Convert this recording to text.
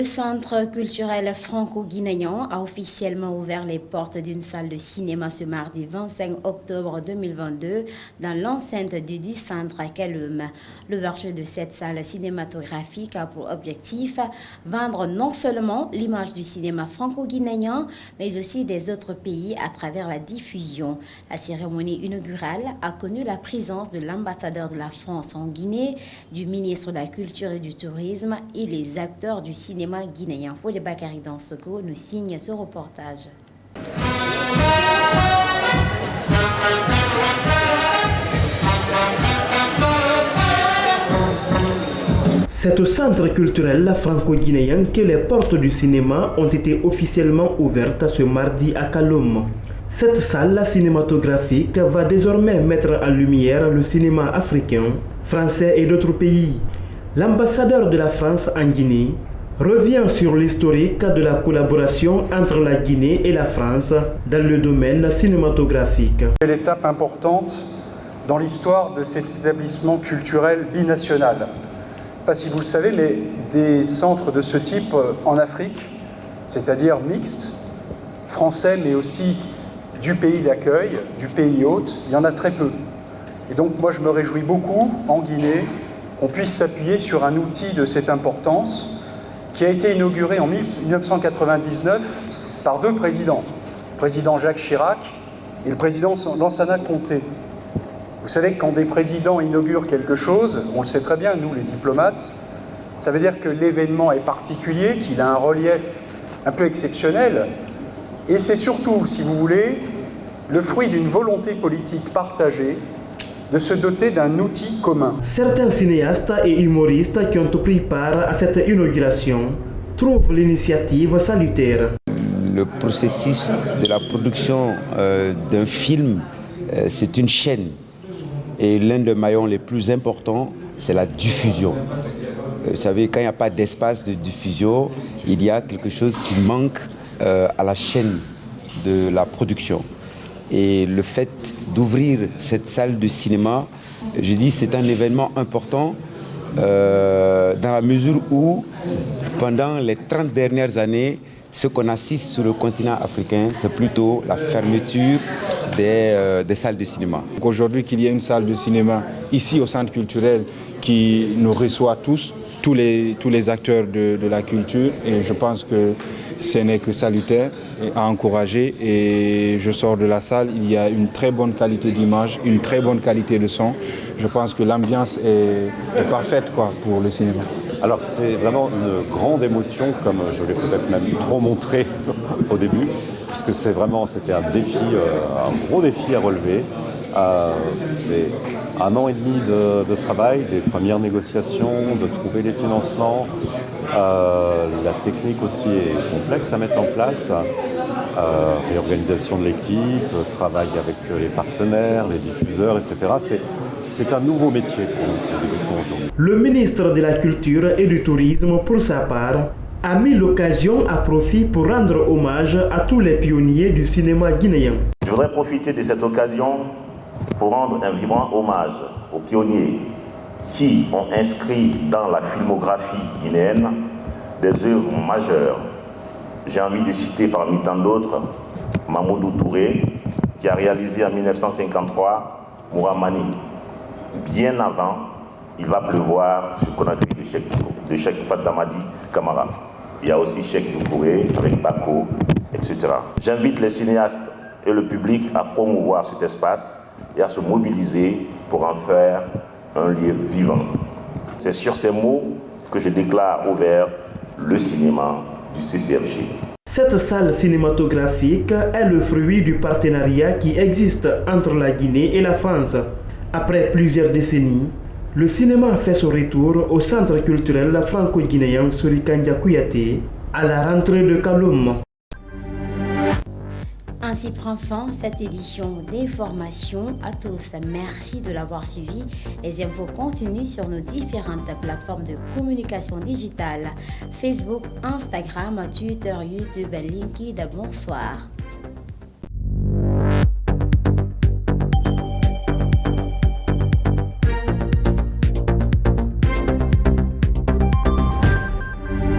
Le Centre culturel franco-guinéen a officiellement ouvert les portes d'une salle de cinéma ce mardi 25 octobre 2022 dans l'enceinte du centre à Kaloum. L'ouverture de cette salle cinématographique a pour objectif vendre non seulement l'image du cinéma franco-guinéen, mais aussi des autres pays à travers la diffusion. La cérémonie inaugurale a connu la présence de l'ambassadeur de la France en Guinée, du ministre de la Culture et du Tourisme et les acteurs du cinéma guinéen. Fodé Bakary Dansoko nous signe ce reportage. C'est au centre culturel franco-guinéen que les portes du cinéma ont été officiellement ouvertes ce mardi à Kaloum. Cette salle cinématographique va désormais mettre en lumière le cinéma africain, français et d'autres pays. L'ambassadeur de la France en Guinée revient sur l'historique de la collaboration entre la Guinée et la France dans le domaine cinématographique. C'est l'étape importante dans l'histoire de cet établissement culturel binational. Je ne sais pas si vous le savez, mais des centres de ce type en Afrique, c'est-à-dire mixtes, français mais aussi du pays d'accueil, du pays hôte, il y en a très peu. Et donc moi je me réjouis beaucoup en Guinée qu'on puisse s'appuyer sur un outil de cette importance qui a été inauguré en 1999 par deux présidents, le président Jacques Chirac et le président Lansana Conté. Vous savez que quand des présidents inaugurent quelque chose, on le sait très bien, nous les diplomates, ça veut dire que l'événement est particulier, qu'il a un relief un peu exceptionnel, et c'est surtout, si vous voulez, le fruit d'une volonté politique partagée de se doter d'un outil commun. Certains cinéastes et humoristes qui ont pris part à cette inauguration trouvent l'initiative salutaire. Le processus de la production d'un film, c'est une chaîne. Et l'un des maillons les plus importants, c'est la diffusion. Vous savez, quand il n'y a pas d'espace de diffusion, il y a quelque chose qui manque à la chaîne de la production. Et le fait d'ouvrir cette salle de cinéma, je dis c'est un événement important dans la mesure où pendant les 30 dernières années, ce qu'on assiste sur le continent africain, c'est plutôt la fermeture des salles de cinéma. Aujourd'hui qu'il y ait une salle de cinéma ici au centre culturel qui nous reçoit tous les acteurs de la culture, et je pense que ce n'est que salutaire et à encourager. Et je sors de la salle, il y a une très bonne qualité d'image, une très bonne qualité de son. Je pense que l'ambiance est parfaite pour le cinéma. Alors c'est vraiment une grande émotion, comme je l'ai peut-être même trop montré au début, puisque c'était un défi, un gros défi à relever. C'est 1 an et demi de travail, des premières négociations, de trouver les financements. La technique aussi est complexe à mettre en place. Réorganisation de l'équipe, travail avec les partenaires, les diffuseurs, etc. C'est un nouveau métier pour nous. Le ministre de la Culture et du Tourisme, pour sa part, a mis l'occasion à profit pour rendre hommage à tous les pionniers du cinéma guinéen. Je voudrais profiter de cette occasion pour rendre un vibrant hommage aux pionniers qui ont inscrit dans la filmographie guinéenne des œuvres majeures. J'ai envie de citer parmi tant d'autres Mamoudou Touré, qui a réalisé en 1953 Mouramani. Bien avant, Il va pleuvoir sur Conakry de Cheikh Fatamadi Kamara. Il y a aussi Cheikh Doucouré avec Bako, etc. J'invite les cinéastes et le public à promouvoir cet espace et à se mobiliser pour en faire un lieu vivant. C'est sur ces mots que je déclare ouvert le cinéma du CCFG. Cette salle cinématographique est le fruit du partenariat qui existe entre la Guinée et la France. Après plusieurs décennies, le cinéma fait son retour au centre culturel franco-guinéen Sorikandia Kouyaté à la rentrée de Kaloum. Ainsi prend fin cette édition d'information à tous. Merci de l'avoir suivi. Les infos continuent sur nos différentes plateformes de communication digitale. Facebook, Instagram, Twitter, YouTube, LinkedIn. Bonsoir.